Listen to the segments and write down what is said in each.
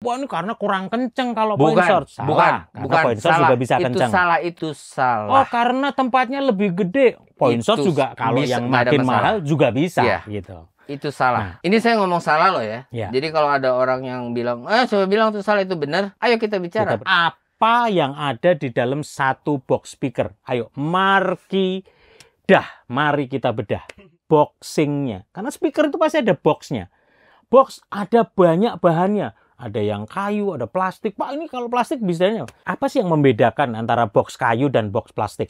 wah ini karena kurang kenceng kalau Bukan, point source. Salah. bukan, Karena point source salah. juga bisa Itu kenceng. itu salah. Oh, karena tempatnya lebih gede. Point source juga kalau bisa, yang nggak ada makin masalah. mahal juga bisa Iya. gitu. Itu salah. Nah. Ini saya ngomong salah loh ya. Iya. Jadi kalau ada orang yang bilang, saya bilang itu salah, itu benar. Ayo kita bicara. Apa yang ada di dalam satu box speaker? Ayo, mari kita bedah boxingnya. Karena speaker itu pasti ada boxnya. Box ada banyak bahannya. Ada yang kayu, ada plastik. Pak, ini kalau plastik bisanya apa sih yang membedakan antara box kayu dan box plastik?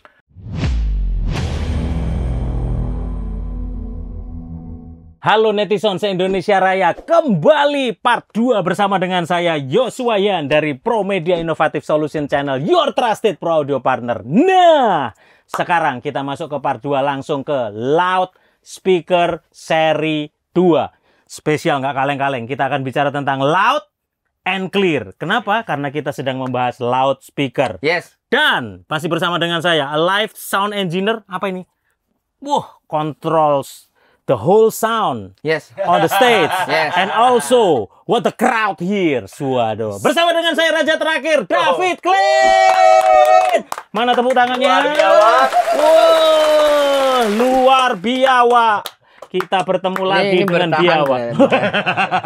Halo netizen se-Indonesia Raya, kembali part 2 bersama dengan saya Joshua Yan dari Pro Media Innovative Solution Channel, your trusted Pro Audio Partner. Nah, sekarang kita masuk ke part 2 langsung ke loudspeaker seri 2. Spesial nggak kaleng-kaleng, kita akan bicara tentang loud and clear. Kenapa? Karena kita sedang membahas loudspeaker. Yes. Dan masih bersama dengan saya, a live sound engineer. Apa ini? Controls the whole sound on the stage. And also what the crowd hears. Waduh. Bersama dengan saya raja terakhir, David Klein. Mana tepuk tangannya? Luar biawa. Kita bertemu lagi dengan biawa.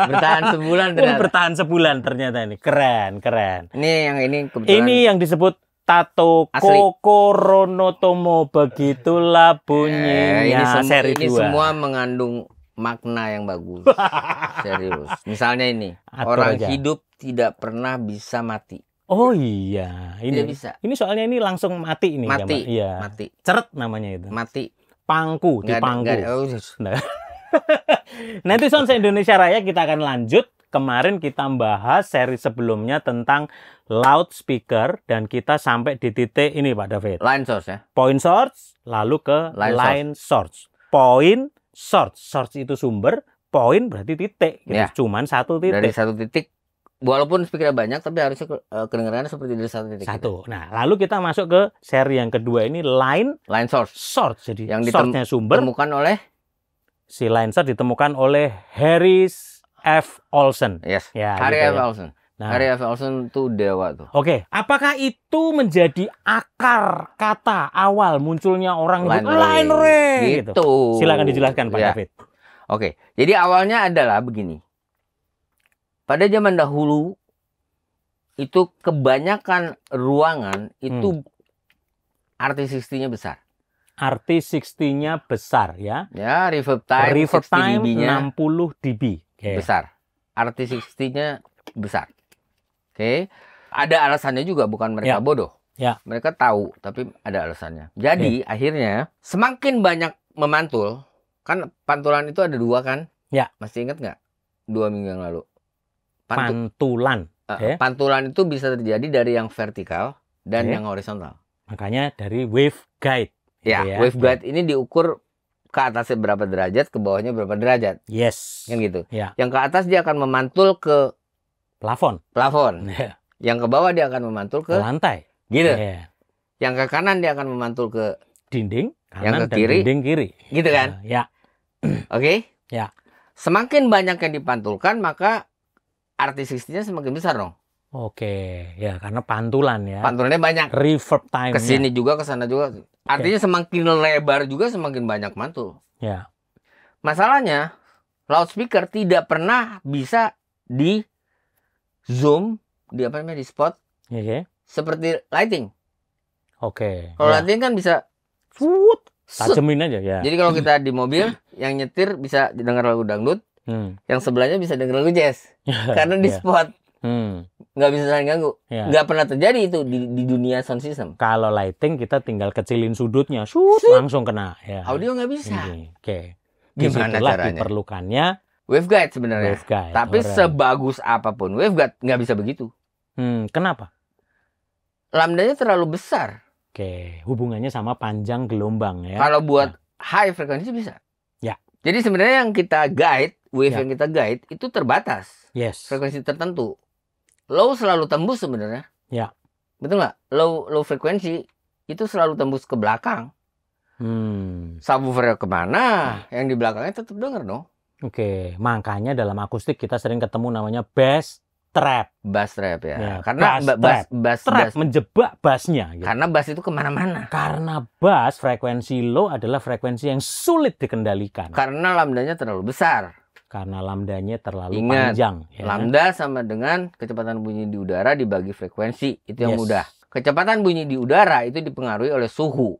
Bertahan sebulan ternyata. Bertahan sebulan ternyata ini. Keren. Ini yang disebut Tato Kokoronotomo, begitulah bunyinya seri 2. Ini semua mengandung makna yang bagus. Serius. Misalnya ini, orang hidup tidak pernah bisa mati. Oh iya, ini tidak bisa. Ini soalnya ini langsung mati ini. Mati. Iya. Mati. Ceret namanya itu. Mati. Pangku, di pangku. Nah. Netizen se-Indonesia Raya, kita akan lanjut. Kemarin kita bahas seri sebelumnya tentang loudspeaker dan kita sampai di titik ini Pak David. Line source ya. Point source lalu ke line source. Point source. Source itu sumber, point berarti titik. Gitu. Ya. Cuman satu titik. Dari satu titik. Walaupun speaker banyak tapi harusnya kedengarannya seperti dari satu titik. Satu. Nah, lalu kita masuk ke seri yang kedua ini line source. Jadi yang source-nya sumber. Ditemukan oleh si line source ditemukan oleh Harry F. Olsen. Yes. Ya, Harry gitu F. ya. Olsen. Nah. Harry F. Olsen itu dewa tuh. Oke, apakah itu menjadi akar kata awal munculnya orang line ray gitu? Silakan dijelaskan Pak David. Oke, jadi awalnya adalah begini. Pada zaman dahulu itu kebanyakan ruangan itu RT60-nya besar. RT60-nya besar ya. Ya, reverb time 60 dB. Besar. RT60-nya besar. Oke. Ada alasannya juga, bukan mereka bodoh. Ya. Mereka tahu, tapi ada alasannya. Jadi akhirnya semakin banyak memantul, kan pantulan itu ada 2 kan? Ya. Masih ingat nggak? 2 minggu yang lalu. Pantulan. Pantulan itu bisa terjadi dari yang vertikal dan yang horizontal. Makanya dari waveguide. Ya, waveguide ini diukur ke atasnya berapa derajat, ke bawahnya berapa derajat. Yes. Kan gitu. Ya. Yang ke atas dia akan memantul ke plafon. Yang ke bawah dia akan memantul ke lantai. Gitu. Yang ke kanan dia akan memantul ke dinding, kanan yang ke dan kiri. Dinding kiri. Gitu kan? Ya. Oke? Ya. Semakin banyak yang dipantulkan, maka RT60-nya semakin besar dong. Oke, ya karena pantulan ya. Pantulannya banyak. Reverb time. Kesini juga, kesana juga. Artinya semakin lebar juga semakin banyak mantul. Ya. Masalahnya loudspeaker tidak pernah bisa di zoom, di spot. Seperti lighting. Oke. Kalau lighting kan bisa tajemin aja ya. Jadi kalau kita di mobil, yang nyetir bisa dengar lagu dangdut, yang sebelahnya bisa dengar lagu jazz. Karena di spot. Nggak bisa saling ganggu. Nggak pernah terjadi itu di dunia sound system. Kalau lighting kita tinggal kecilin sudutnya, langsung kena. Ya. Audio nggak bisa. Oke. Gimana caranya? Diperlukannya waveguide sebenarnya. Waveguide. Tapi sebagus apapun waveguide nggak bisa begitu. Kenapa? Lambdanya terlalu besar. Oke, hubungannya sama panjang gelombang ya. Kalau buat high frekuensi bisa. Ya. Jadi sebenarnya yang kita guide, wave yang kita guide itu terbatas. Yes. Frekuensi tertentu. Low selalu tembus sebenarnya. Ya. Betul nggak? Low frekuensi itu selalu tembus ke belakang. Subwoofer kemana? Yang di belakangnya tetap dengar dong. Oke, makanya dalam akustik kita sering ketemu namanya bass trap. Bass trap ya. Karena bass trap menjebak bassnya. Gitu. Karena bass itu kemana-mana. Karena bass frekuensi low adalah frekuensi yang sulit dikendalikan. Karena lambdanya terlalu besar. Karena lambdanya terlalu panjang. Ya. Lambda sama dengan kecepatan bunyi di udara dibagi frekuensi. Itu yang mudah. Kecepatan bunyi di udara itu dipengaruhi oleh suhu.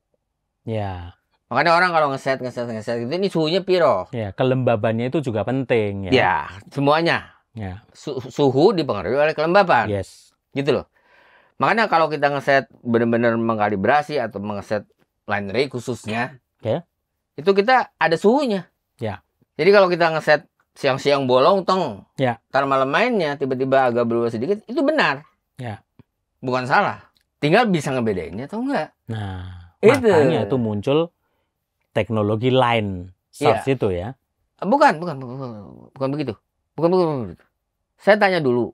Ya. Makanya orang kalau ngeset itu ini suhunya piro. Ya, kelembabannya itu juga penting. Ya, semuanya. Ya. Suhu dipengaruhi oleh kelembaban. Yes. Gitu loh. Makanya kalau kita ngeset benar-benar mengkalibrasi atau ngeset line array khususnya, itu kita ada suhunya. Ya. Jadi kalau kita ngeset siang-siang bolong tong, ntar malam mainnya tiba-tiba agak berubah sedikit, itu benar. Ya. Bukan salah. Tinggal bisa ngebedainnya atau enggak. Nah, makanya itu muncul teknologi line source itu ya. Bukan begitu. Bukan. Saya tanya dulu,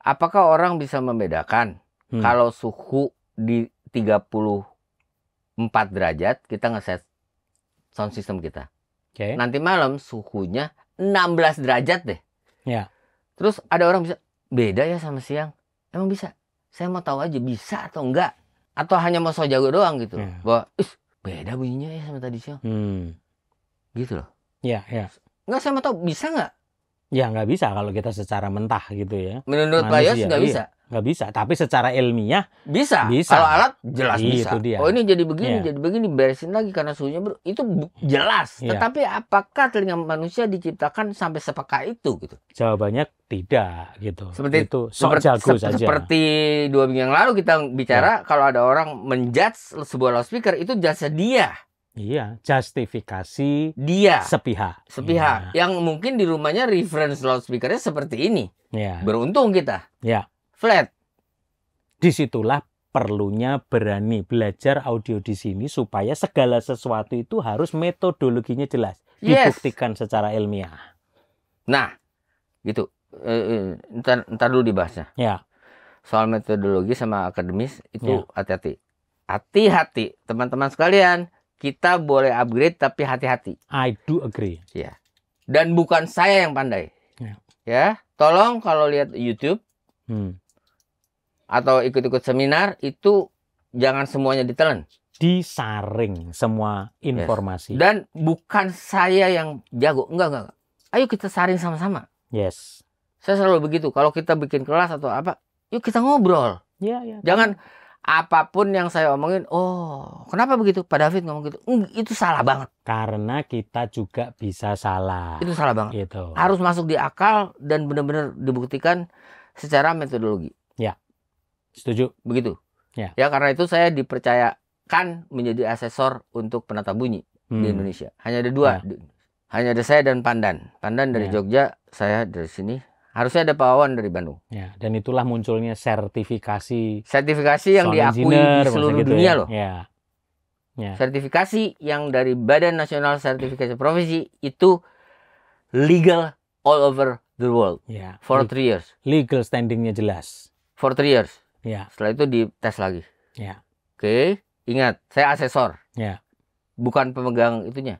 apakah orang bisa membedakan kalau suhu di 34 derajat kita ngeset sound system kita. Nanti malam suhunya 16 derajat deh. Ya. Terus ada orang bisa beda ya sama siang. Emang bisa? Saya mau tahu aja bisa atau enggak. Atau hanya mau so jago doang gitu. Bahwa beda bunyinya ya sama tadi siang. Gitu loh. Iya. Enggak, saya mau tahu bisa enggak? Ya nggak bisa kalau kita secara mentah gitu ya. Menurut Pak Yos nggak bisa? Nggak bisa, tapi secara ilmiah bisa. Kalau alat jelas bisa. Dia. Oh ini jadi begini, beresin lagi karena suhunya itu jelas. Tetapi apakah telinga manusia diciptakan sampai sepeka itu gitu? Jawabannya tidak gitu. Seperti itu jago saja. Seperti 2 minggu yang lalu kita bicara kalau ada orang menjudge sebuah loudspeaker itu jasa dia. Iya, justifikasi dia sepihak. Yang mungkin di rumahnya reference loudspeakernya seperti ini. Beruntung kita. Flat. Disitulah perlunya berani belajar audio di sini supaya segala sesuatu itu harus metodologinya jelas, dibuktikan secara ilmiah. Nah, gitu. Ntar dulu dibahasnya. Soal metodologi sama akademis itu hati-hati. Hati-hati, teman-teman sekalian. Kita boleh upgrade tapi hati-hati. I do agree. Ya. Dan bukan saya yang pandai. Ya, tolong kalau lihat YouTube atau ikut-ikut seminar itu jangan semuanya ditelan. Disaring semua informasi. Dan bukan saya yang jago. Enggak. Ayo kita saring sama-sama. Yes. Saya selalu begitu. Kalau kita bikin kelas atau apa, yuk kita ngobrol. Jangan apapun yang saya omongin, kenapa begitu? Pak David ngomong gitu. Itu salah banget. Karena kita juga bisa salah. Itu salah banget. Gitu. Harus masuk di akal dan benar-benar dibuktikan secara metodologi. Ya, setuju. Begitu. Ya, karena itu saya dipercayakan menjadi asesor untuk penata bunyi di Indonesia. Hanya ada 2. Hanya ada saya dan Pandan. Pandan dari Jogja, saya dari sini. Harusnya ada Pak Wawan dari Bandung. Dan itulah munculnya sertifikasi yang diakui di seluruh dunia loh. Ya. Sertifikasi yang dari Badan Nasional Sertifikasi Profesi itu legal all over the world. For 3 years. Legal standingnya jelas. For 3 years. Setelah itu dites lagi. Oke, ingat, saya asesor. Bukan pemegang itunya.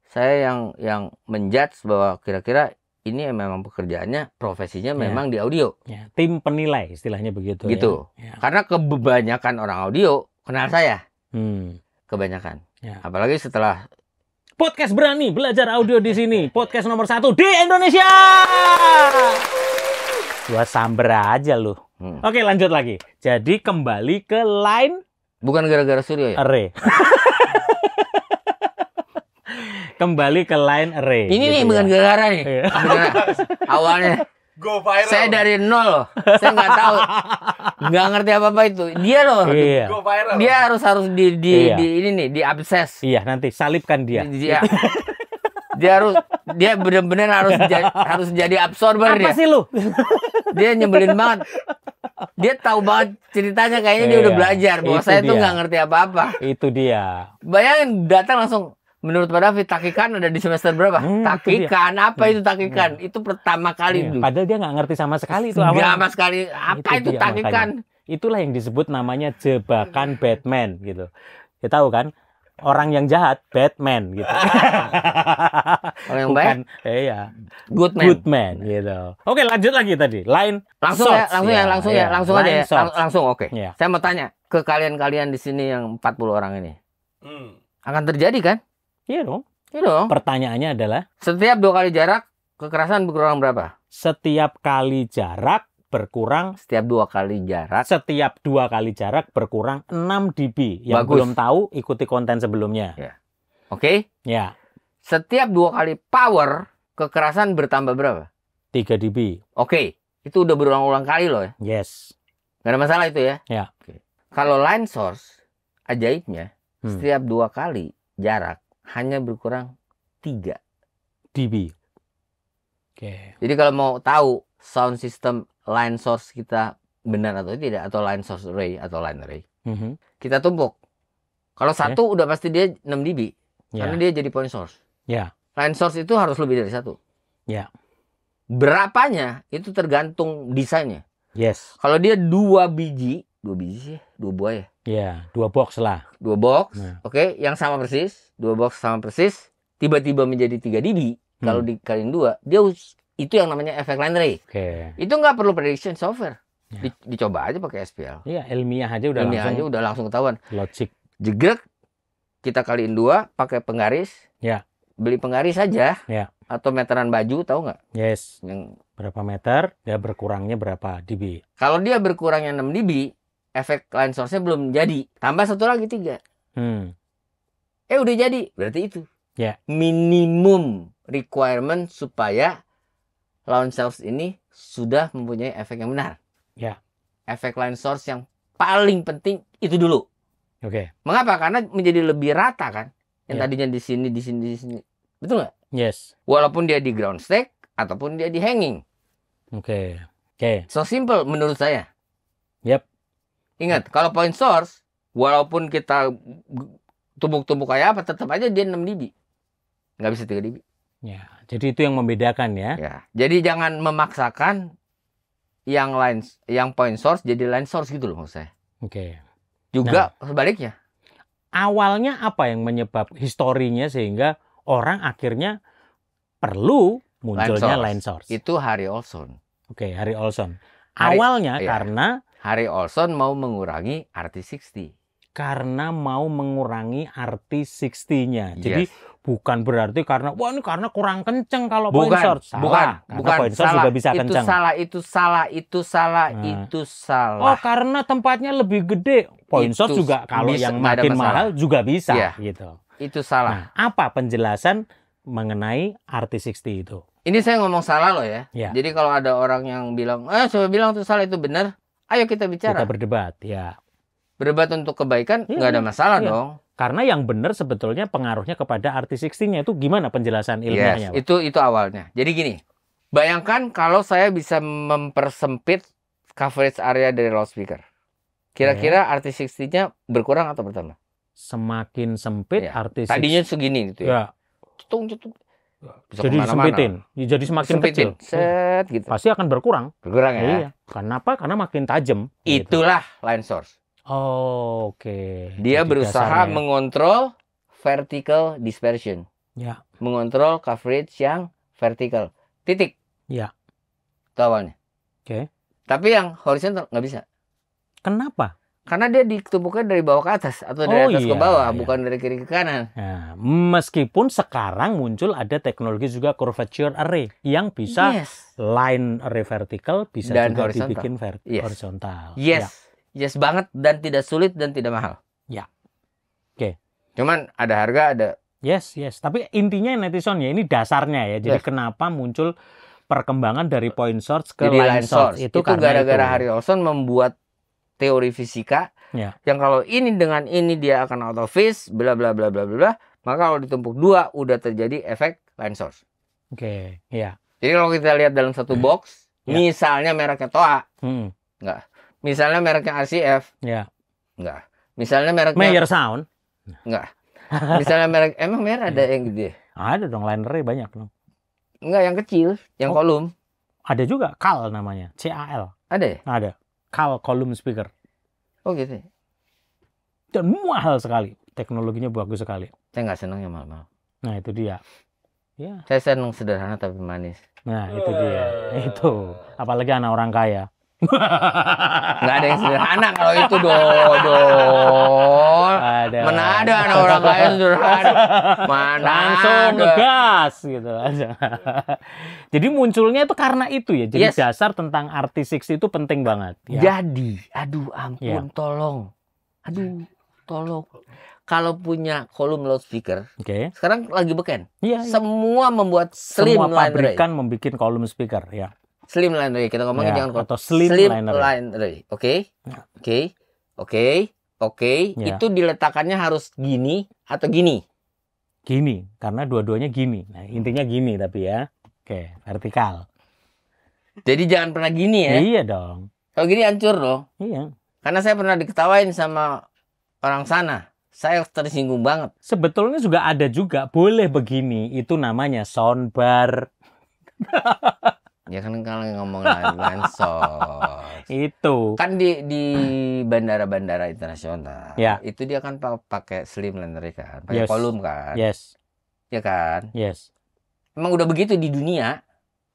Saya yang menjudge bahwa kira-kira ini memang pekerjaannya, profesinya memang di audio. Tim penilai istilahnya begitu. Gitu. Karena kebanyakan orang audio kenal saya. Kebanyakan. Apalagi setelah podcast berani belajar audio di sini. Podcast nomor 1 di Indonesia. Gua samber aja lu. Oke, lanjut lagi. Jadi kembali ke line. Bukan gara-gara Suryo ya? Array. Kembali ke line array. Ini nih bukan gara-gara nih. Awalnya go viral. Saya dari nol loh. Saya nggak tahu. Nggak ngerti apa-apa itu. Dia loh. Go viral. Dia harus di ini nih, di abses. Iya, nanti salibkan dia. Dia benar-benar harus jadi absorber dia. Apa sih lu? Dia nyebelin banget. Dia tahu banget ceritanya, kayaknya dia udah belajar bahwa saya tuh nggak ngerti apa-apa. Itu dia. Bayangin datang langsung. Menurut Pak David, takikan ada di semester berapa? Takikan, apa itu takikan? Itu pertama kali. Padahal dia nggak ngerti sama sekali itu awalnya. Nggak sama sekali. Apa itu takikan? Itulah yang disebut namanya jebakan Batman gitu. Kita tahu kan? orang yang jahat, Batman gitu. Orang yang baik, iya, good man gitu. Oke, lanjut lagi tadi. Line langsung shorts, langsung aja ya. Langsung oke. Ya. Saya mau tanya ke kalian-kalian di sini yang 40 orang ini. Akan terjadi kan? Iya dong. Iya dong. Pertanyaannya adalah setiap 2 kali jarak kekerasan berkurang berapa? Setiap kali jarak berkurang. Setiap 2 kali jarak. Setiap 2 kali jarak berkurang 6 dB. Yang Bagus. belum tahu ikuti konten sebelumnya. Ya. Oke? Ya. Setiap 2 kali power kekerasan bertambah berapa? 3 dB. Oke. Itu udah berulang-ulang kali loh ya. Yes. Gak ada masalah itu ya. Ya. Oke. Kalau line source, ajaibnya setiap 2 kali jarak hanya berkurang 3 dB. Oke. Jadi kalau mau tahu sound system line source kita benar atau tidak, atau line source array atau line array, kita tumpuk. Kalau satu udah pasti dia 6 dB, karena dia jadi point source. Line source itu harus lebih dari 1. Berapanya itu tergantung desainnya. Yes. Kalau dia 2 biji sih, 2 buah ya. Ya, 2 box lah. 2 box, oke, yang sama persis, 2 box sama persis, tiba-tiba menjadi 3 dB. Kalau dikaliin 2, dia itu yang namanya efek line array. Itu nggak perlu prediction software. Dicoba aja pakai SPL. Iya, ilmiah aja udah langsung ketahuan. Logic. Jegrek, kita kaliin 2 pakai penggaris. Ya. Beli penggaris saja. Ya. Atau meteran baju, tahu nggak? Yes. Yang berapa meter, dia berkurangnya berapa dB. Kalau dia berkurangnya 6 dB, efek line source-nya belum jadi. Tambah satu lagi 3. Udah jadi. Berarti itu. Ya. Minimum requirement supaya line source ini sudah mempunyai efek yang benar. Ya. Efek line source yang paling penting itu dulu. Oke. Mengapa? Karena menjadi lebih rata kan. Yang tadinya di sini. Betul nggak? Yes. Walaupun dia di ground stack ataupun dia di hanging. Oke. So simple menurut saya. Yep. Ingat, kalau point source, walaupun kita tumbuk-tumbuk kayak apa, tetap aja dia 6 dB. Nggak bisa 3 dB. Ya, jadi itu yang membedakan ya. Jadi jangan memaksakan yang point source jadi line source gitu loh maksud saya. Oke. Juga sebaliknya. Awalnya apa yang menyebab historinya sehingga orang akhirnya perlu munculnya line source? Itu Harry Olson. Oke, Harry Olson. Awalnya karena Harry Olson mau mengurangi RT60. Karena mau mengurangi RT60-nya. Jadi bukan berarti karena ini karena kurang kenceng kalau point source. Bukan. Point source juga bisa kenceng. Itu salah. Oh, karena tempatnya lebih gede. Point source juga kalau yang makin mahal juga bisa gitu. Itu salah. Nah, apa penjelasan mengenai RT60 itu? Ini saya ngomong salah loh ya. Jadi kalau ada orang yang bilang, saya bilang itu salah, itu benar. Ayo kita bicara. Kita berdebat, ya. Berdebat untuk kebaikan, nggak ada masalah dong. Karena yang benar sebetulnya pengaruhnya kepada RT60-nya itu gimana penjelasan ilmiahnya? Itu awalnya. Jadi gini, bayangkan kalau saya bisa mempersempit coverage area dari loudspeaker. Kira-kira RT60-nya berkurang atau bertambah? Semakin sempit RT60. Tadinya segini gitu ya. Cetung. Jadi disempitin. Jadi semakin kecil. Set gitu. Pasti akan berkurang. Berkurang ya? Iya. Kenapa? Karena makin tajam. Itulah line source. Oke. Dia jadi berusaha mengontrol vertical dispersion. Ya. Mengontrol coverage yang vertical. Titik. Ya. Itu awalnya. Oke. Tapi yang horizontal nggak bisa. Kenapa? Karena dia ditumpuknya dari bawah ke atas atau dari atas ke bawah, bukan dari kiri ke kanan. Nah, meskipun sekarang muncul ada teknologi juga curvature array yang bisa line array vertical, bisa dan juga horizontal. Dibikin horizontal. Yes banget, dan tidak sulit dan tidak mahal. Ya. Oke. Cuman ada harga, ada. Yes. Tapi intinya netizen ya, ini dasarnya ya. Jadi kenapa muncul perkembangan dari point source ke line source? Itu gara-gara Harry Olson membuat teori fisika yang kalau ini dengan ini dia akan out of phase, bla bla bla bla bla. Maka kalau ditumpuk 2 udah terjadi efek line source. Oke, iya. Jadi kalau kita lihat dalam satu box, misalnya mereknya Toa, enggak. Misalnya mereknya RCF, enggak. Misalnya mereknya Meyer Sound, enggak. Misalnya merek, emang Meyer ada yang gede? Ada dong, line array banyak dong. Enggak, yang kecil, yang kolom. Ada juga, CAL namanya, CAL. Ada ya? Ada. CAL column speaker. Oh gitu. Dan mahal sekali. Teknologinya bagus sekali. Saya nggak senang yang mahal-mahal. Nah, itu dia. Ya. Saya senang sederhana tapi manis. Nah, itu dia. Itu. Apalagi anak orang kaya. Nggak ada yang sederhana kalau itu, Dodol. Mana ada anak orang kaya sederhana. Mana langsung ada. ngegas gitu aja. Jadi munculnya itu karena itu ya. Jadi dasar tentang RT6 itu penting banget. Ya. Jadi, aduh ampun, tolong. Aduh, tolong. Kalau punya kolom loudspeaker, sekarang lagi beken. Semua membuat slim semua pabrikan membuat kolom speaker, ya. Slim line array, kita ngomongin jangan atau slim line array. Oke. Itu diletakkannya harus gini atau gini? Gini, karena dua-duanya gini. Nah, intinya gini tapi ya. Oke, vertikal. Jadi jangan pernah gini ya? Iya dong. Kalau gini hancur loh. Iya. Karena saya pernah diketawain sama orang sana. Saya tersinggung banget. Sebetulnya juga ada juga boleh begini. Itu namanya soundbar. Ya kan kalau ngomong line source. Itu. Kan di bandara-bandara internasional. Ya. Itu dia kan pakai slim line array kan. Pakai kolom kan. Yes. Ya kan? Yes. Emang udah begitu di dunia.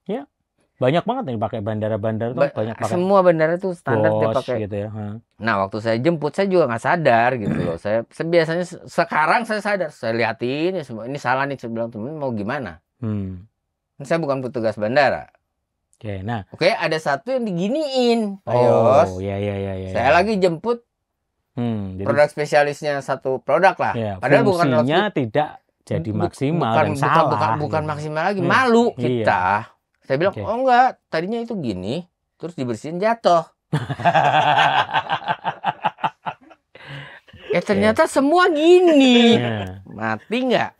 Ya. Banyak banget yang pakai bandara-bandara tuh banyak pakai. Semua bandara tuh standar dia pakai gitu ya. Nah, waktu saya jemput saya juga nggak sadar gitu loh. Saya biasanya sekarang saya sadar, saya liatin ya semua ini salah nih, saya bilang temen mau gimana? Saya bukan petugas bandara. Oke, ada satu yang diginiin. Oh, ya. Saya lagi jemput produk spesialisnya satu produk lah. Ya, padahal fungsinya tidak jadi maksimal dan salah. Bukan maksimal lagi, malu kita. Saya bilang, oh enggak, tadinya itu gini, terus dibersihin jatuh. Ternyata semua gini. Mati nggak?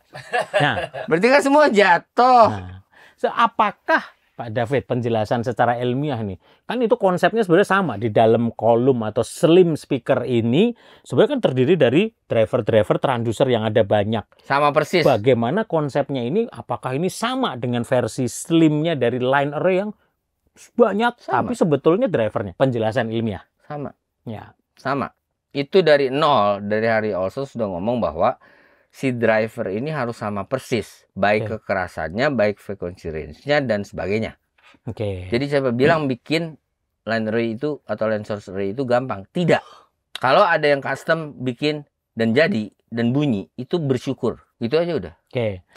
Nah, berarti kan semua jatuh. Nah, apakah Pak David penjelasan secara ilmiah nih? Kan itu konsepnya sebenarnya sama. Di dalam kolom atau slim speaker ini sebenarnya kan terdiri dari driver transducer yang ada banyak. Sama persis. Bagaimana konsepnya ini? Apakah ini sama dengan versi slimnya dari line array yang banyak? Tapi sebetulnya drivernya. Penjelasan ilmiah. Sama. Ya. Sama. Itu dari nol. Dari Harry Olson sudah ngomong bahwa si driver ini harus sama persis, baik kekerasannya, baik frequency range-nya dan sebagainya. Jadi saya bilang bikin line array itu atau line source array itu gampang. Tidak. Kalau ada yang custom bikin dan jadi dan bunyi, itu bersyukur. Itu aja udah.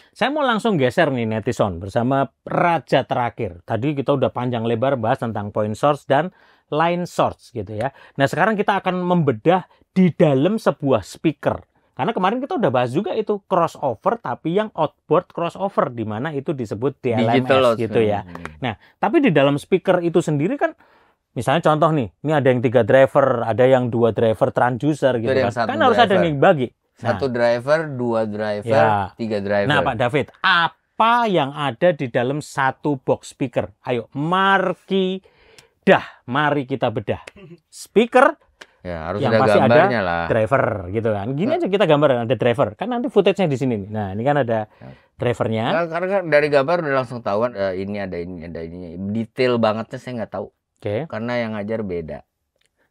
Saya mau langsung geser nih netizen bersama raja terakhir. Tadi kita udah panjang lebar bahas tentang point source dan line source gitu ya. Nah, sekarang kita akan membedah di dalam sebuah speaker. Karena kemarin kita udah bahas juga itu crossover, tapi yang outboard crossover, di mana itu disebut DLMS gitu ya. Nah, tapi di dalam speaker itu sendiri kan, misalnya contoh nih, ini ada yang 3 driver, ada yang 2 driver transducer gitu kan. Kan harus ada yang bagi. Satu driver, 2 driver, 3 driver. Nah, Pak David, apa yang ada di dalam satu box speaker? Ayo, mari kita bedah. Speaker. Ya, harus yang ada pasti gambarnya ada lah. Driver gitu kan. Gini aja kita gambar ada driver. Kan nanti footage-nya di sini nih. Nah, ini kan ada drivernya. Nah, karena dari gambar udah langsung tahuan ini ada ini. Detail bangetnya saya nggak tahu. Karena yang ngajar beda.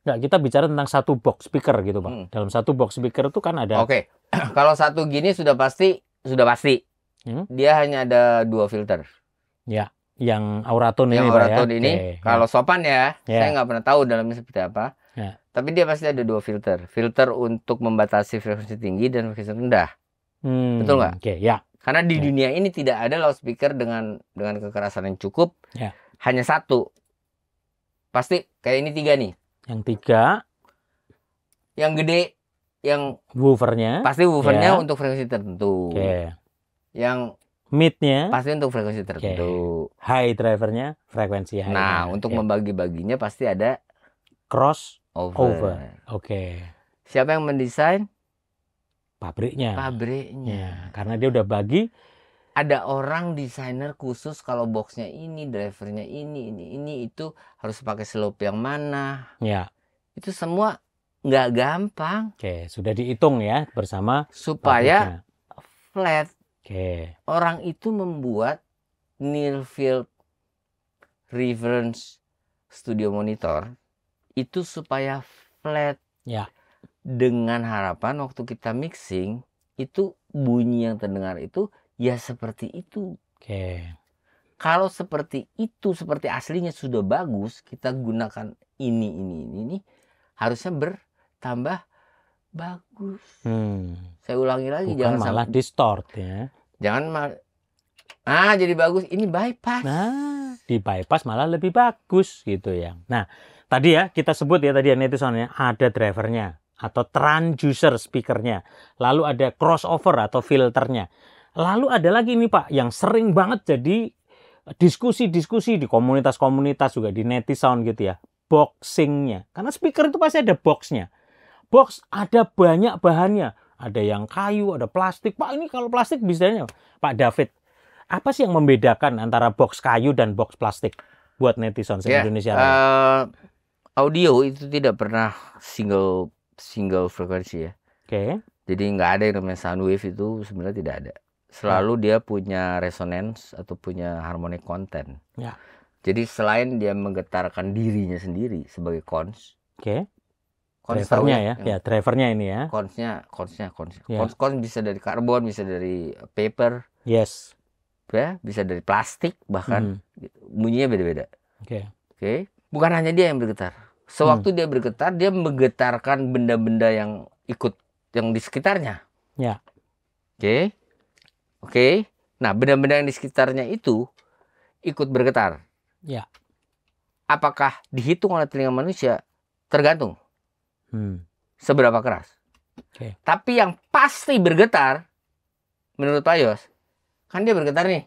Nggak, kita bicara tentang satu box speaker gitu, Pak. Dalam satu box speaker itu kan ada. Kalau satu gini sudah pasti. Dia hanya ada 2 filter. Ya, yang Auratone yang ini, Auratone Pak, ya. ini. Kalau sopan ya, saya nggak pernah tahu dalamnya seperti apa. Tapi dia pasti ada 2 filter. Filter untuk membatasi frekuensi tinggi dan frekuensi rendah. Betul nggak? Karena di dunia ini tidak ada loudspeaker dengan kekerasan yang cukup. Hanya satu. Pasti kayak ini 3 nih. Yang 3. Yang gede, yang woofernya. Pasti woofernya untuk frekuensi tertentu. Yang mid-nya pasti untuk frekuensi tertentu. High drivernya frekuensi high. Nah, untuk membagi-baginya pasti ada crossover. Siapa yang mendesain? Pabriknya. Karena dia udah bagi. Ada orang desainer khusus kalau boxnya ini, drivernya ini itu harus pakai slope yang mana. Itu semua nggak gampang. Sudah dihitung ya bersama supaya flat. Orang itu membuat near field reference studio monitor itu supaya flat. dengan harapan waktu kita mixing itu bunyi yang terdengar itu ya seperti itu. Oke. Kalau seperti itu, seperti aslinya sudah bagus, kita gunakan ini harusnya bertambah bagus. Saya ulangi lagi, bukan jangan malah distort ya. Jangan jadi bagus, ini bypass. Nah, di bypass malah lebih bagus gitu ya. Nah, tadi ya kita sebut ya tadi ya netizen ada drivernya atau transducer speakernya. Lalu ada crossover atau filternya. Lalu ada lagi nih Pak yang sering banget jadi diskusi-diskusi di komunitas-komunitas juga di netizen gitu ya. Boxingnya. Karena speaker itu pasti ada boxnya. Box ada banyak bahannya. Ada yang kayu, ada plastik. Pak ini kalau plastik bisanya Pak David. Apa sih yang membedakan antara box kayu dan box plastik buat netizen Indonesia? Audio itu tidak pernah single frekuensi ya. Oke. Jadi nggak ada yang namanya sound wave itu sebenarnya tidak ada. Selalu dia punya resonance atau punya harmonic content. Ya. Jadi selain dia menggetarkan dirinya sendiri sebagai cons. Oke. Drivernya ya, drivernya ini ya. Consnya. Yeah. Cons bisa dari karbon, bisa dari paper. Yes. Ya, bisa dari plastik bahkan. Bunyinya beda-beda. Oke. Bukan hanya dia yang bergetar. Sewaktu dia bergetar, dia menggetarkan benda-benda yang ikut yang di sekitarnya. Ya. Oke. Nah, benda-benda yang di sekitarnya itu ikut bergetar. Ya. Apakah dihitung oleh telinga manusia? Tergantung. Seberapa keras. Tapi yang pasti bergetar, menurut Pak Yos, kan dia bergetar nih.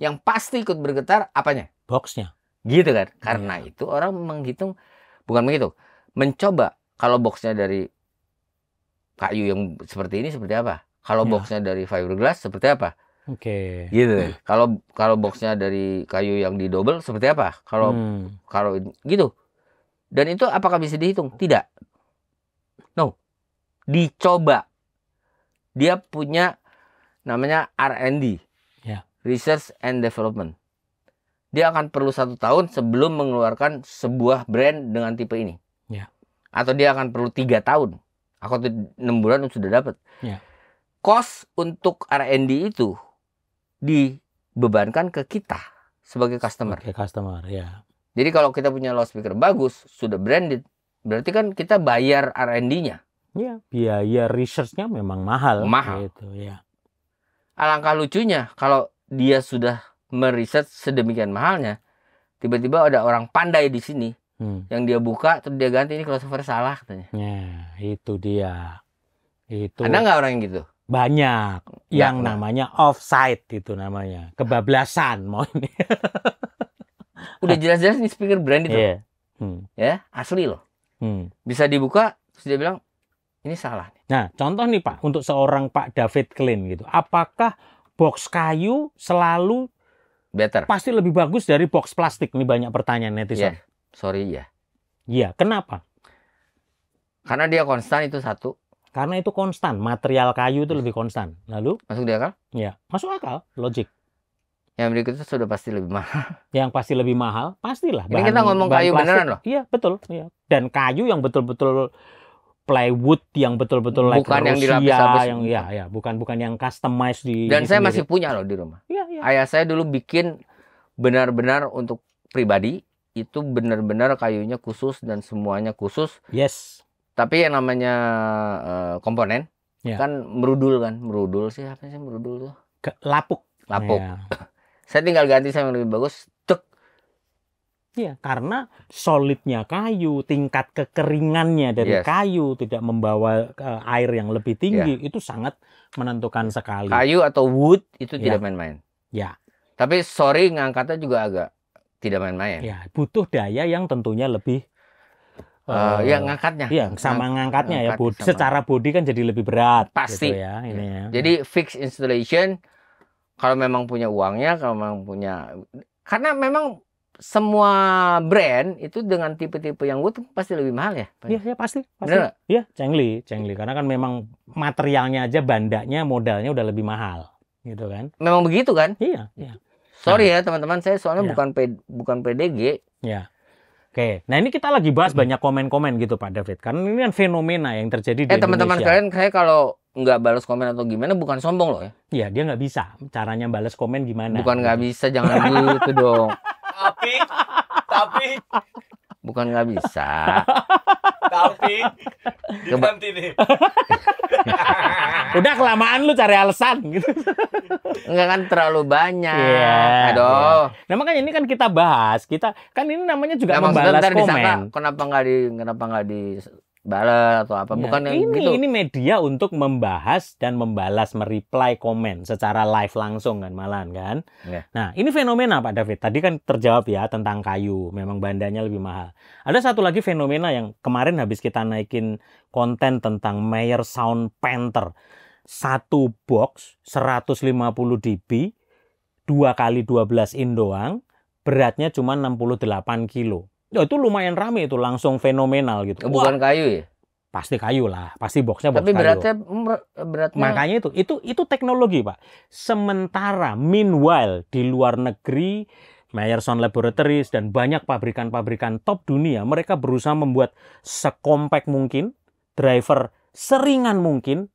Yang pasti ikut bergetar apanya? Boxnya. Gitu kan. Karena itu orang mencoba kalau boxnya dari kayu yang seperti ini seperti apa? Kalau boxnya dari fiberglass seperti apa? Gitu. Kalau boxnya dari kayu yang di double seperti apa? Kalau gitu. Dan itu apakah bisa dihitung? Tidak. No. Dicoba. Dia punya namanya R&D. Research and Development. Dia akan perlu 1 tahun sebelum mengeluarkan sebuah brand dengan tipe ini. Atau dia akan perlu 3 tahun. Aku 6 bulan sudah dapat. Cost untuk R&D itu dibebankan ke kita sebagai customer. Jadi kalau kita punya loudspeaker bagus, sudah branded, berarti kan kita bayar R&D-nya. Ya, biaya research-nya memang mahal. Gitu, ya. Alangkah lucunya kalau dia sudah meriset sedemikian mahalnya, tiba-tiba ada orang pandai di sini yang dia buka terus dia ganti ini crossover salah katanya. Ya, itu dia. Itu. Ada nggak orang yang gitu? Banyak. Yang namanya offside itu namanya. Kebablasan mau ini. Udah jelas-jelas ini speaker brand itu. Ya, asli loh. Bisa dibuka terus dia bilang ini salah. Nah, contoh nih Pak, untuk seorang Pak David Klein gitu. Apakah box kayu selalu better? Pasti lebih bagus dari box plastik? Ini banyak pertanyaan netizen. Iya, kenapa? Karena dia konstan itu satu. Karena itu konstan, material kayu itu lebih konstan. Lalu? Masuk di akal? Ya, masuk akal, logik. Yang berikutnya sudah pasti lebih mahal. Yang pasti lebih mahal, pastilah. Ini kita ngomong kayu plastik beneran loh. Iya, betul. Iya. Dan kayu yang betul-betul plywood, yang betul-betul bukan yang dilapis-lapis. Bukan yang customized di. Dan saya masih punya loh di rumah. Iya. Ayah saya dulu bikin benar-benar untuk pribadi, itu benar-benar kayunya khusus dan semuanya khusus. Yes. Tapi yang namanya komponen kan merudul sih, apa sih merudul tuh? Lapuk. Saya tinggal ganti sama yang lebih bagus. Iya, karena solidnya kayu, tingkat kekeringannya dari kayu, tidak membawa air yang lebih tinggi, itu sangat menentukan sekali. Kayu atau wood itu tidak main-main. Ya. Tapi sorry, ngangkatnya juga agak tidak main-main. Ya, butuh daya yang tentunya lebih. Ngangkatnya. Iya, sama ngangkatnya ya. Secara body kan jadi lebih berat. Pasti. Gitu ya, ini ya. Jadi fix installation, kalau memang punya uangnya, kalau memang punya, karena memang semua brand itu dengan tipe-tipe yang wood pasti lebih mahal ya? Iya, pasti. Iya, cengli. Karena kan memang materialnya aja, bandanya, modalnya udah lebih mahal, gitu kan? Memang begitu kan? Iya. Sorry ya teman-teman, saya soalnya bukan PDG. Ya. Oke, nah ini kita lagi bahas banyak komen-komen gitu Pak David. Karena ini kan fenomena yang terjadi di teman-teman Indonesia. sekalian, saya kalau nggak balas komen atau gimana bukan sombong loh ya. Iya, dia nggak bisa. Caranya balas komen gimana? Bukan nggak bisa, jangan gitu dong. Tapi bukan nggak bisa. Tapi nanti nih. Udah kelamaan lu cari alasan gitu. Enggak kan terlalu banyak. Iya. Aduh. Nah makanya ini kan kita bahas. Kita kan ini namanya juga Nah, membalas komen. disangka, kenapa nggak dibalas atau apa? Bukan Nah, yang gitu. Ini media untuk membahas dan membalas, mereply komen secara live langsung kan malahan kan. Ya. Nah ini fenomena Pak David. Tadi kan terjawab ya tentang kayu. Memang bandanya lebih mahal. Ada satu lagi fenomena yang kemarin habis kita naikin konten tentang Meyer Sound Panther. Satu box 150 dB 2x12 in doang, beratnya cuma 68 kilo. Ya, itu lumayan rame itu, langsung fenomenal gitu. Bukan kayu ya? Pasti kayu lah, pasti boxnya box Tapi kayu. beratnya Makanya itu teknologi Pak. Sementara meanwhile di luar negeri Meyer Sound Laboratories dan banyak pabrikan-pabrikan top dunia, mereka berusaha membuat sekompak mungkin, driver seringan mungkin,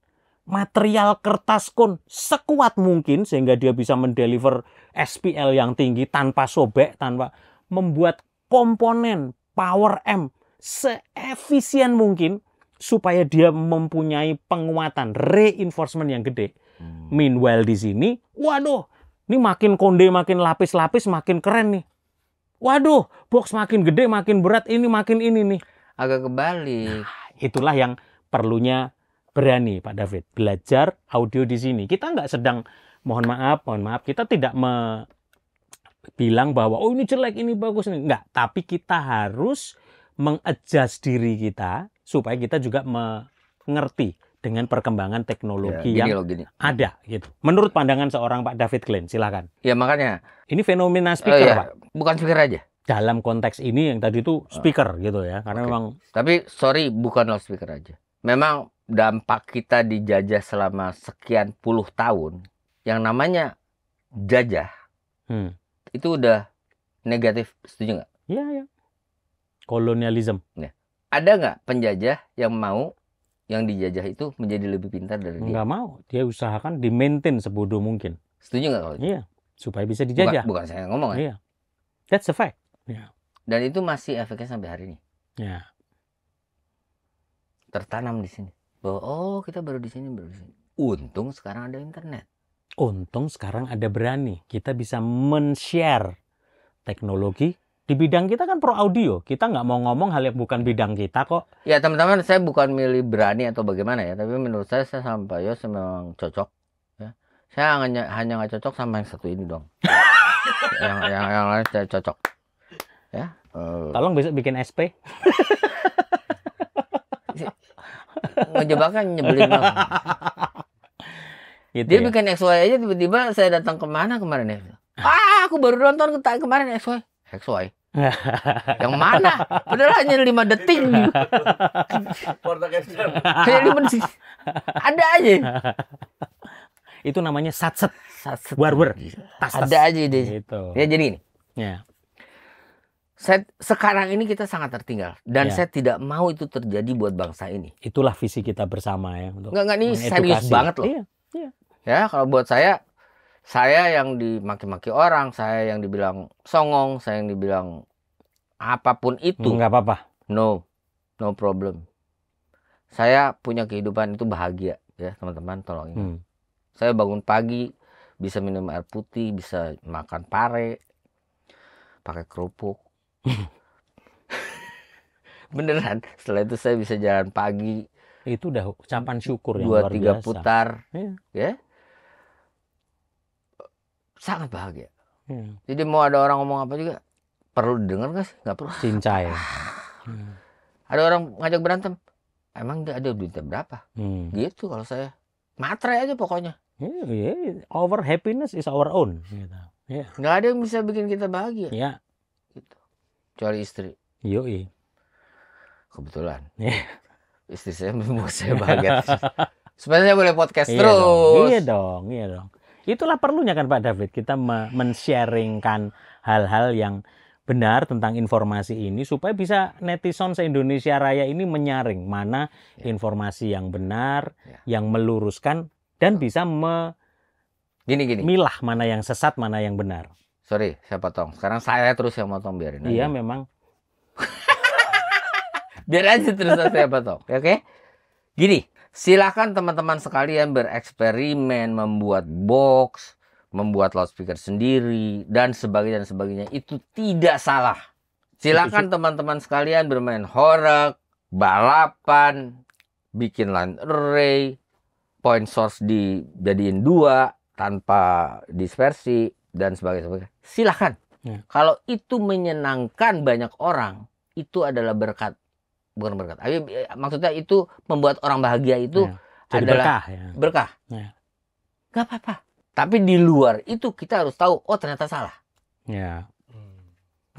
material kertas kon sekuat mungkin sehingga dia bisa mendeliver SPL yang tinggi tanpa sobek, tanpa membuat komponen power amp seefisien mungkin supaya dia mempunyai penguatan reinforcement yang gede. Meanwhile di sini, waduh, ini makin konde, makin lapis-lapis, makin keren nih. Waduh, box makin gede, makin berat, ini makin ini nih. agak kebalik. Nah, itulah yang perlunya berani Pak David, belajar audio di sini. Kita nggak sedang, mohon maaf, kita tidak bilang bahwa oh ini jelek, ini bagus, ini nggak. Tapi kita harus mengadjust diri kita supaya kita juga mengerti dengan perkembangan teknologi Ya, yang ada gitu. Menurut pandangan seorang Pak David Glenn, silakan. Ya makanya. Ini fenomena speaker Pak. Bukan speaker aja. Dalam konteks ini yang tadi itu speaker gitu ya, karena memang. Tapi sorry, bukan loudspeaker aja. Memang dampak kita dijajah selama sekian puluh tahun, yang namanya jajah, itu udah negatif, setuju nggak? Iya, ya. Kolonialisme. Ya. Ada nggak penjajah yang mau yang dijajah itu menjadi lebih pintar dari dia? Nggak mau. Dia usahakan di-maintain sebodoh mungkin. Setuju nggak kalau itu? Iya, supaya bisa dijajah. Bukan saya ngomong ya. Iya. That's a fact. Ya. Dan itu masih efeknya sampai hari ini. Ya. Tertanam di sini. Bahwa oh kita baru di sini. Untung sekarang ada internet. Untung sekarang ada berani. Kita bisa men-share teknologi. Di bidang kita kan pro audio. Kita nggak mau ngomong hal yang bukan bidang kita kok. Ya teman-teman, saya bukan milih berani atau bagaimana ya. Tapi menurut saya sama Pak Yos memang cocok. Ya. Saya hanya nggak cocok sama yang satu ini dong. yang lain saya cocok. Ya. Tolong besok bikin SP. Ngejebaknya nyebelin banget. Gitu Dia ya? bikin XY aja, tiba-tiba saya datang kemana kemarin ya. Aku baru nonton kemarin XY. Yang mana? Padahal hanya 5 detik. Hanya 5 detik. Ada aja. Itu namanya satset. Warwer. Ada aja deh. Gitu. Ya jadi ini. Ya. Sekarang ini kita sangat tertinggal. Dan saya tidak mau itu terjadi buat bangsa ini. Itulah visi kita bersama ya. Untuk Enggak, ini serius banget loh. Iya. Iya. Ya, kalau buat saya yang dimaki-maki orang, saya yang dibilang songong, saya yang dibilang apapun itu. Enggak apa-apa. No problem. Saya punya kehidupan itu bahagia, ya teman-teman, tolong ingat. Saya bangun pagi, bisa minum air putih, bisa makan pare, pakai kerupuk. Beneran, setelah itu saya bisa jalan pagi. Itu udah ucapan syukur yang luar 2-3 biasa. putar, ya. Sangat bahagia. Jadi mau ada orang ngomong apa juga, perlu didengar nggak sih? Nggak perlu. Cincai. Ada orang ngajak berantem, emang dia ada duitnya berapa? Gitu kalau saya. Matre aja pokoknya. Our happiness is our own. Gitu. Nggak ada yang bisa bikin kita bahagia. Ya. Gitu. Kecuali istri. Yoi. Kebetulan. Istri saya membuat saya bahagia. Supaya saya boleh podcast Iya terus. dong. Iya dong. Itulah perlunya kan Pak David. Kita men-sharingkan hal-hal yang benar tentang informasi ini supaya bisa netizen se-Indonesia Raya ini menyaring mana informasi yang benar, yang meluruskan dan bisa milah mana yang sesat, mana yang benar. Sorry, saya potong. Sekarang saya terus yang potong, biarin aja. Iya, memang. Biar aja terus saya potong. Oke? Gini, silakan teman-teman sekalian bereksperimen, membuat box, membuat loudspeaker sendiri, dan sebagainya. Itu tidak salah. Silakan teman-teman sekalian bermain horeg, balapan, bikin line array, point source dijadiin 2 tanpa dispersi, dan sebagainya. Silakan. Kalau itu menyenangkan banyak orang, itu adalah berkat. Bukan berkat. Maksudnya itu membuat orang bahagia itu adalah berkah. Gak apa-apa. Tapi di luar itu kita harus tahu, oh ternyata salah. Ya.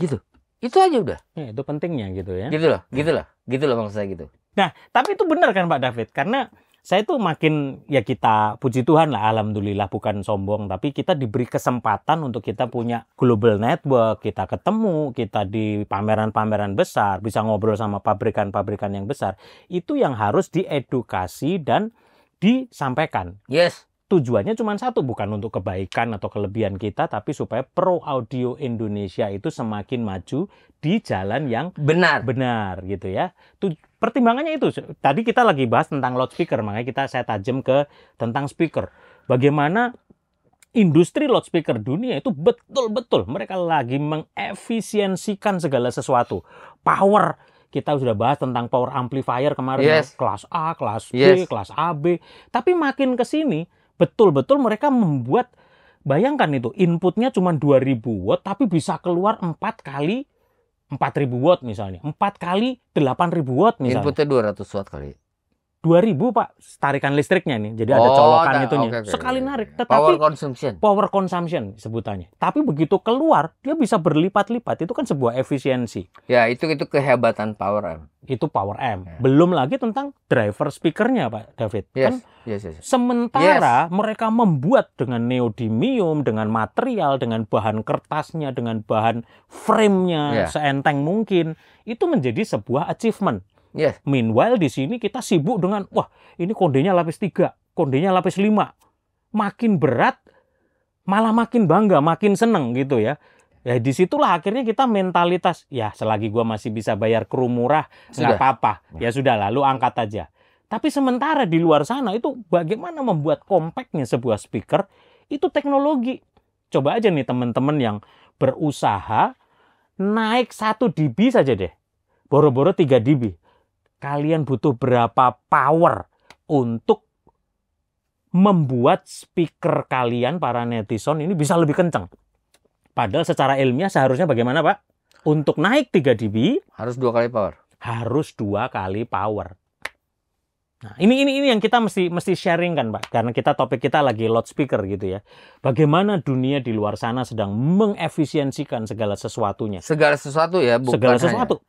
Gitu. Itu aja udah. Ya, itu pentingnya gitu ya. Gitu loh maksud saya gitu. Nah, tapi itu benar kan Pak David? Karena saya tuh makin, ya kita puji Tuhan lah, alhamdulillah, bukan sombong, tapi kita diberi kesempatan untuk kita punya global network, kita ketemu, kita di pameran-pameran besar, bisa ngobrol sama pabrikan-pabrikan yang besar. Itu yang harus diedukasi dan disampaikan. Yes. Tujuannya cuma satu, bukan untuk kebaikan atau kelebihan kita, tapi supaya pro audio Indonesia itu semakin maju di jalan yang benar gitu ya. Pertimbangannya itu, tadi kita lagi bahas tentang loudspeaker, makanya saya tajam ke tentang speaker. Bagaimana industri loudspeaker dunia itu betul-betul mereka lagi mengefisiensikan segala sesuatu. Power, kita sudah bahas tentang power amplifier kemarin, kelas A, kelas B, kelas AB. Tapi makin ke sini, betul-betul mereka membuat, bayangkan itu, inputnya cuma 2000 watt, tapi bisa keluar 4 kali 4000 watt misalnya. 4 kali 8000 watt misalnya. Inputnya 200 watt kali. 2000 Pak, tarikan listriknya nih. Jadi ada colokan itunya. Sekali narik. Tetapi power consumption sebutannya. Tapi begitu keluar, dia bisa berlipat-lipat. Itu kan sebuah efisiensi. Ya, itu kehebatan power amp. Itu power amp. Ya. Belum lagi tentang driver speakernya Pak David. Sementara mereka membuat dengan neodymium, dengan material, dengan bahan kertasnya, dengan bahan frame-nya seenteng mungkin. Itu menjadi sebuah achievement. Meanwhile di sini kita sibuk dengan, wah ini kondenya lapis 3, kondenya lapis 5. Makin berat, malah makin bangga, makin seneng gitu ya. Ya disitulah akhirnya kita mentalitas, ya selagi gua masih bisa bayar kru murah, nggak apa-apa. Ya sudah lalu angkat aja. Tapi sementara di luar sana itu bagaimana membuat compactnya sebuah speaker, itu teknologi. Coba aja nih teman-teman yang berusaha naik 1 dB saja deh. Boro-boro 3 dB. Kalian butuh berapa power untuk membuat speaker kalian, para netizen ini bisa lebih kencang. Padahal secara ilmiah seharusnya bagaimana Pak? Untuk naik 3 dB harus 2 kali power. Harus 2 kali power. Nah, ini yang kita mesti sharing kan Pak, karena topik kita lagi loudspeaker gitu ya. Bagaimana dunia di luar sana sedang mengefisiensikan segala sesuatunya. Segala sesuatu ya, bukan segala sesuatu.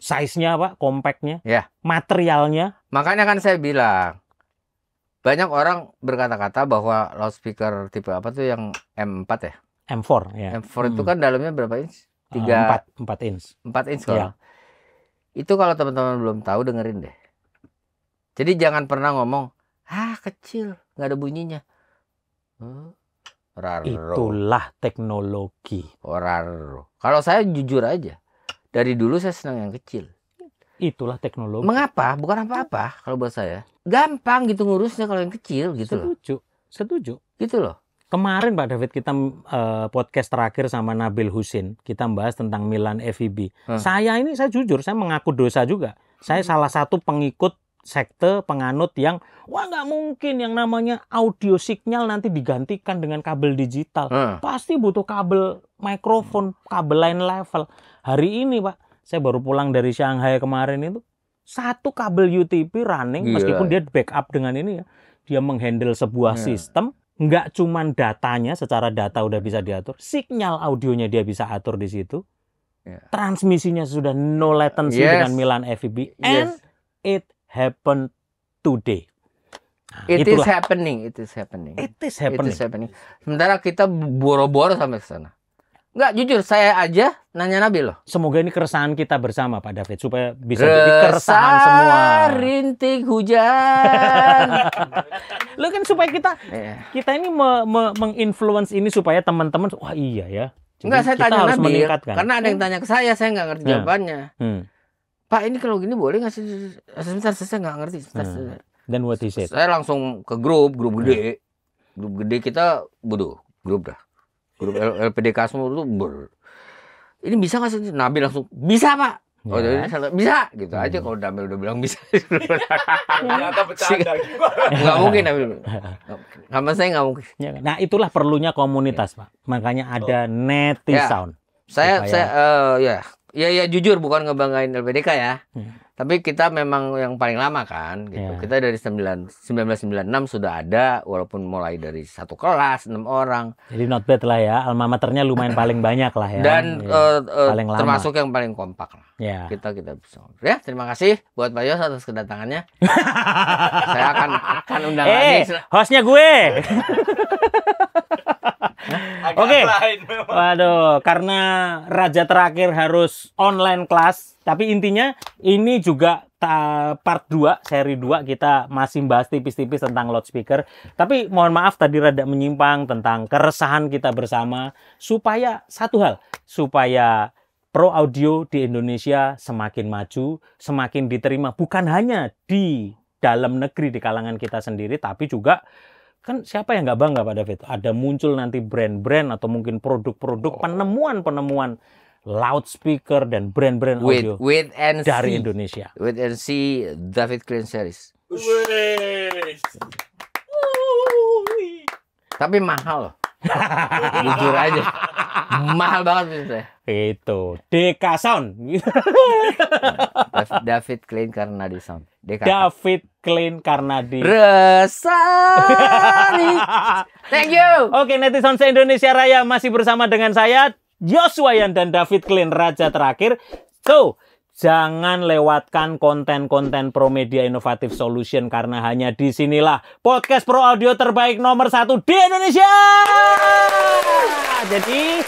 Size-nya Pak, compactnya, materialnya. Makanya kan saya bilang, banyak orang berkata-kata bahwa loudspeaker tipe apa tuh yang M4 ya? M4 ya. M4 itu kan dalamnya berapa inch? 4 inch. 4 inch kalau. Itu kalau teman-teman belum tahu dengerin deh. Jadi jangan pernah ngomong, kecil, nggak ada bunyinya. Raro. Itulah teknologi. Raro. Kalau saya jujur aja, dari dulu saya senang yang kecil. Itulah teknologi. Mengapa? Bukan apa-apa kalau buat saya. Gampang gitu ngurusnya kalau yang kecil gitu. Setuju. Gitu loh. Kemarin Pak David kita podcast terakhir sama Nabil Husin, kita bahas tentang Milan FEB. Saya jujur, saya mengaku dosa juga. Saya salah satu pengikut sekte penganut yang nggak mungkin yang namanya audio signal nanti digantikan dengan kabel digital. Pasti butuh kabel mikrofon, kabel line level. Hari ini Pak, saya baru pulang dari Shanghai kemarin itu, 1 kabel UTP running, meskipun dia backup dengan ini ya, dia menghandle sebuah sistem, nggak cuman datanya, secara data udah bisa diatur, signal audionya dia bisa atur di situ, transmisinya sudah no latency dengan Milan FEB, and it happened today. Nah, it is happening. Sementara kita boro-boro sampai ke sana. Enggak, jujur saya aja nanya Nabil loh. Semoga ini keresahan kita bersama Pak David supaya bisa jadi keresahan semua. Rintik hujan. Lo kan supaya kita ini menginfluence ini supaya teman-teman wah iya ya. Jadi enggak, saya tanya harus Nabil meningkatkan. karena ada yang tanya ke saya nggak ngerti jawabannya. Pak, ini kalau gini boleh nggak sih? Sebentar, saya nggak ngerti. Sebentar. Dan what he said? Saya langsung ke grup gede. Grup gede kita, grup dah. Grup LPDK semua itu ini bisa nggak sih? Nabil langsung bisa Pak. Oh jadi bisa gitu aja kalau Nabil udah bilang bisa. Ternyata bercanda. Nggak mungkin Nabil. Sama saya nggak mungkin. Nah itulah perlunya komunitas Pak. Makanya ada Netisound. Saya jujur bukan ngebanggain LPDK ya. Tapi kita memang yang paling lama kan gitu. Kita dari 1996 sudah ada walaupun mulai dari satu kelas 6 orang. Jadi not bad lah ya. Alma maternya lumayan paling banyak lah ya. Dan paling lama. Termasuk yang paling kompak lah. Ya. Kita bisa. Ya, terima kasih buat Pak Yos atas kedatangannya. Saya akan undang lagi. Hostnya gue. Oke. Waduh, karena Raja Terakhir harus online kelas. Tapi intinya ini juga part 2, seri 2 kita masih bahas tipis-tipis tentang loudspeaker. Tapi mohon maaf tadi rada menyimpang tentang keresahan kita bersama. Supaya satu hal, supaya Pro Audio di Indonesia semakin maju, semakin diterima. Bukan hanya di dalam negeri, di kalangan kita sendiri, tapi juga kan siapa yang nggak bangga Pak David? Ada muncul nanti brand-brand atau mungkin produk-produk penemuan-penemuan loudspeaker dan brand-brand audio dari Indonesia. Wait and see David Klein series. Tapi mahal loh. Jujur aja. Mahal banget saya. Itu DK Sound. David Klein Karnadi Sound. David Klein Karnadi. Resari. Thank you. Oke, Netisound se-Indonesia Raya masih bersama dengan saya Yoswayan dan David Klein Raja Terakhir. So, jangan lewatkan konten-konten Promedia Innovative Solution karena hanya disinilah podcast Pro Audio terbaik nomor 1 di Indonesia. Jadi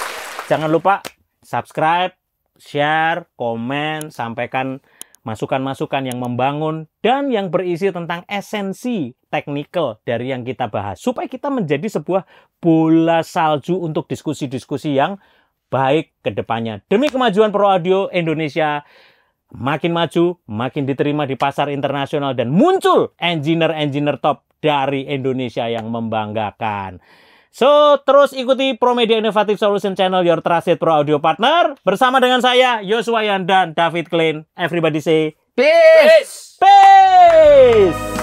jangan lupa subscribe, share, komen, sampaikan masukan-masukan yang membangun dan yang berisi tentang esensi teknikal dari yang kita bahas supaya kita menjadi sebuah bola salju untuk diskusi-diskusi yang baik ke depannya. Demi kemajuan Pro Audio Indonesia makin maju, makin diterima di pasar internasional dan muncul engineer-engineer top dari Indonesia yang membanggakan. So, terus ikuti Promedia Innovative Solution Channel, your trusted Pro Audio partner. Bersama dengan saya, Yoswayan dan David Klein. Everybody say, peace! Peace!